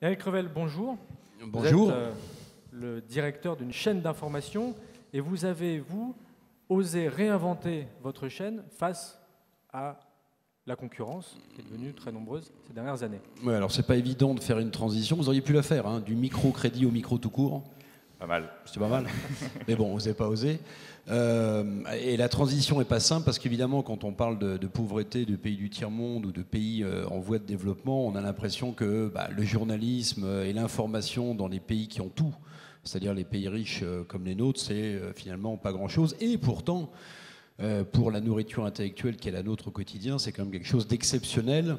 Éric Revel, bonjour. Bonjour. Vous êtes le directeur d'une chaîne d'information et vous avez, osé réinventer votre chaîne face à la concurrence qui est devenue très nombreuse ces dernières années. Oui, alors c'est pas évident de faire une transition. Vous auriez pu la faire, hein, du microcrédit au micro tout court. Pas mal. C'est pas mal. Mais bon, osez pas oser. Et la transition n'est pas simple parce qu'évidemment, quand on parle de pauvreté de pays du tiers-monde ou de pays en voie de développement, on a l'impression que le journalisme et l'information dans les pays qui ont tout, c'est-à-dire les pays riches comme les nôtres, c'est finalement pas grand-chose. Et pourtant, pour la nourriture intellectuelle qui est la nôtre au quotidien, c'est quand même quelque chose d'exceptionnel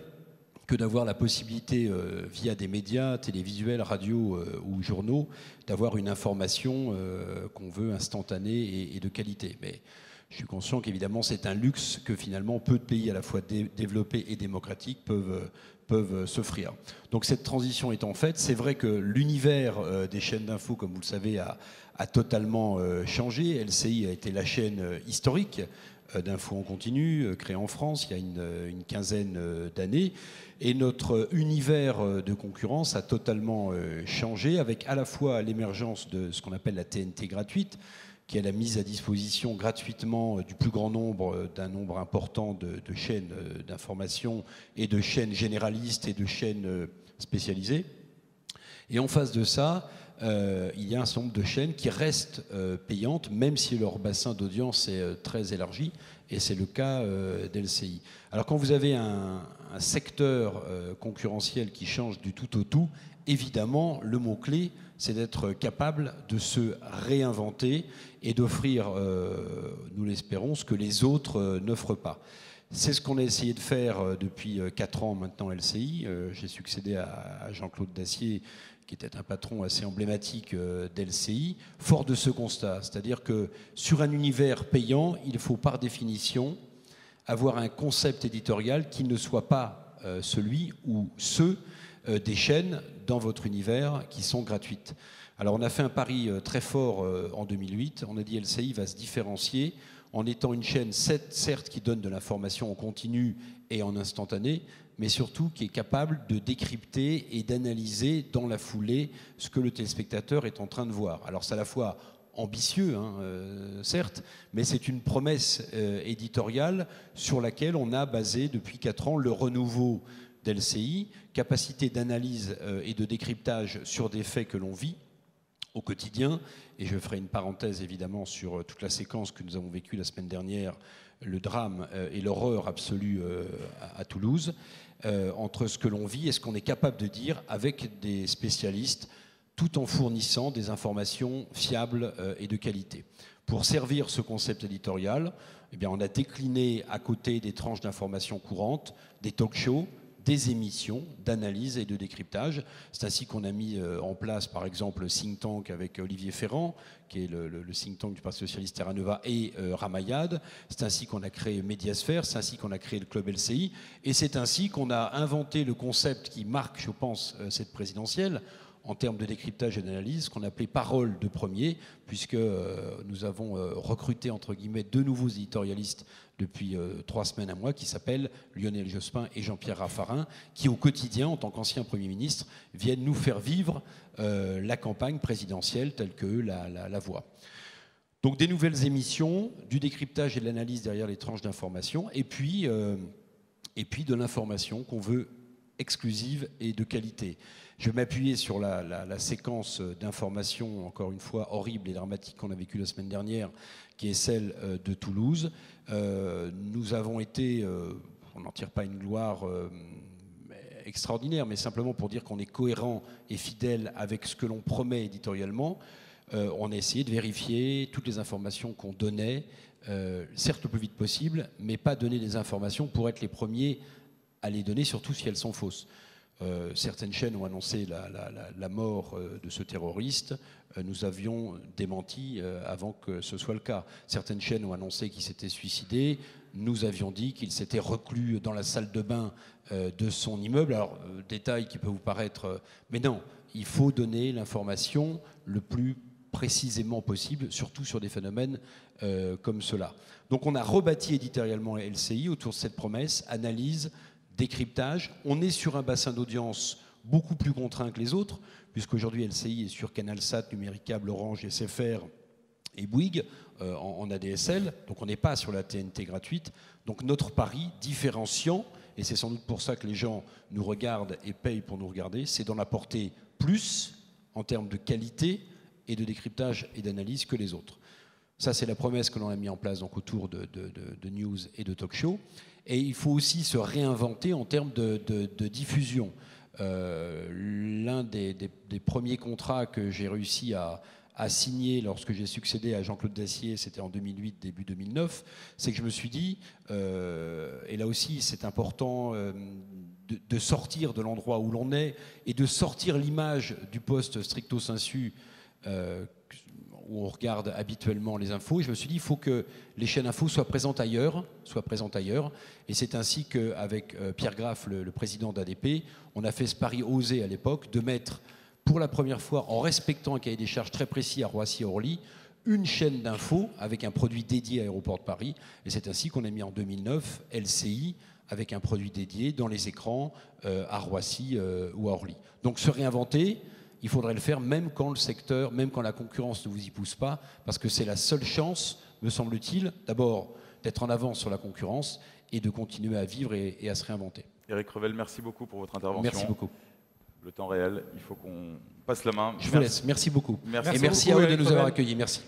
que d'avoir la possibilité, via des médias, télévisuels, radio ou journaux, d'avoir une information qu'on veut instantanée et de qualité. Mais je suis conscient qu'évidemment, c'est un luxe que finalement peu de pays à la fois développés et démocratiques peuvent s'offrir. Donc cette transition étant faite, c'est vrai que l'univers des chaînes d'infos, comme vous le savez, a totalement changé. LCI a été la chaîne historique d'infos en continu, créée en France il y a une quinzaine d'années. Et notre univers de concurrence a totalement changé, avec à la fois l'émergence de ce qu'on appelle la TNT gratuite, qui est la mise à disposition gratuitement du plus grand nombre, d'un nombre important de chaînes d'information et de chaînes généralistes et de chaînes spécialisées. Et en face de ça, il y a un certain nombre de chaînes qui restent payantes, même si leur bassin d'audience est très élargi, et c'est le cas d'LCI. Alors quand vous avez un secteur concurrentiel qui change du tout au tout, évidemment, le mot-clé, c'est d'être capable de se réinventer et d'offrir, nous l'espérons, ce que les autres n'offrent pas. C'est ce qu'on a essayé de faire depuis 4 ans maintenant LCI. J'ai succédé à Jean-Claude Dacier, qui était un patron assez emblématique d'LCI, fort de ce constat. C'est-à-dire que sur un univers payant, il faut par définition avoir un concept éditorial qui ne soit pas celui ou ceux des chaînes dans votre univers qui sont gratuites. Alors on a fait un pari très fort en 2008. On a dit LCI va se différencier en étant une chaîne certes qui donne de l'information en continu et en instantané, mais surtout qui est capable de décrypter et d'analyser dans la foulée ce que le téléspectateur est en train de voir. Alors c'est à la fois ambitieux, certes, mais c'est une promesse éditoriale sur laquelle on a basé depuis 4 ans le renouveau d'LCI, capacité d'analyse et de décryptage sur des faits que l'on vit au quotidien. Et je ferai une parenthèse évidemment sur toute la séquence que nous avons vécue la semaine dernière, le drame et l'horreur absolue à Toulouse, entre ce que l'on vit et ce qu'on est capable de dire avec des spécialistes, tout en fournissant des informations fiables et de qualité. Pour servir ce concept éditorial, eh bien, on a décliné à côté des tranches d'informations courantes, des talk-shows, des émissions d'analyse et de décryptage. C'est ainsi qu'on a mis en place, par exemple, le think tank avec Olivier Ferrand, qui est le think tank du Parti socialiste Terra Nova, et Ramayad. C'est ainsi qu'on a créé Mediasphère, c'est ainsi qu'on a créé le club LCI, et c'est ainsi qu'on a inventé le concept qui marque, je pense, cette présidentielle, en termes de décryptage et d'analyse, qu'on appelait parole de premier, puisque nous avons recruté, entre guillemets, 2 nouveaux éditorialistes depuis 3 semaines à mois, qui s'appellent Lionel Jospin et Jean-Pierre Raffarin, qui au quotidien, en tant qu'ancien Premier ministre, viennent nous faire vivre la campagne présidentielle telle qu'eux la voient. Donc des nouvelles émissions, du décryptage et de l'analyse derrière les tranches d'information, et puis de l'information qu'on veut exclusive et de qualité. Je vais m'appuyer sur la séquence d'informations, encore une fois, horrible et dramatique qu'on a vécue la semaine dernière, qui est celle de Toulouse. Nous avons été, on n'en tire pas une gloire extraordinaire, mais simplement pour dire qu'on est cohérent et fidèle avec ce que l'on promet éditorialement. On a essayé de vérifier toutes les informations qu'on donnait, certes le plus vite possible, mais pas donner des informations pour être les premiers à les donner, surtout si elles sont fausses. Certaines chaînes ont annoncé la mort de ce terroriste. Nous avions démenti avant que ce soit le cas. Certaines chaînes ont annoncé qu'il s'était suicidé. Nous avions dit qu'il s'était reclus dans la salle de bain de son immeuble. Alors, détail qui peut vous paraître... mais non, il faut donner l'information le plus précisément possible, surtout sur des phénomènes comme cela. Donc on a rebâti éditorialement LCI autour de cette promesse, analyse, décryptage. On est sur un bassin d'audience beaucoup plus contraints que les autres, puisqu'aujourd'hui LCI est sur Canalsat, Numéricable, Orange, SFR et Bouygues en ADSL, donc on n'est pas sur la TNT gratuite. Donc notre pari différenciant, et c'est sans doute pour ça que les gens nous regardent et payent pour nous regarder, c'est d'en apporter plus en termes de qualité et de décryptage et d'analyse que les autres. Ça, c'est la promesse que l'on a mis en place donc, autour de news et de talk show. Et il faut aussi se réinventer en termes de diffusion. L'un des premiers contrats que j'ai réussi à signer lorsque j'ai succédé à Jean-Claude Dacier, c'était en 2008, début 2009, c'est que je me suis dit, et là aussi c'est important de sortir de l'endroit où l'on est et de sortir l'image du poste stricto sensu où on regarde habituellement les infos. Et je me suis dit, il faut que les chaînes infos soient présentes ailleurs. Et c'est ainsi qu'avec Pierre Graff, le président d'ADP, on a fait ce pari osé à l'époque de mettre, pour la première fois, en respectant un cahier des charges très précis à Roissy-Orly, une chaîne d'infos avec un produit dédié à Aéroport de Paris. Et c'est ainsi qu'on a mis en 2009 LCI avec un produit dédié dans les écrans à Roissy ou à Orly. Donc se réinventer, il faudrait le faire même quand le secteur, même quand la concurrence ne vous y pousse pas, parce que c'est la seule chance, me semble-t-il, d'abord d'être en avance sur la concurrence et de continuer à vivre et à se réinventer. Éric Revel, merci beaucoup pour votre intervention. Merci beaucoup. Le temps réel, il faut qu'on passe la main. Je vous laisse, merci beaucoup. Merci et merci beaucoup, à eux de nous avoir accueillis, merci.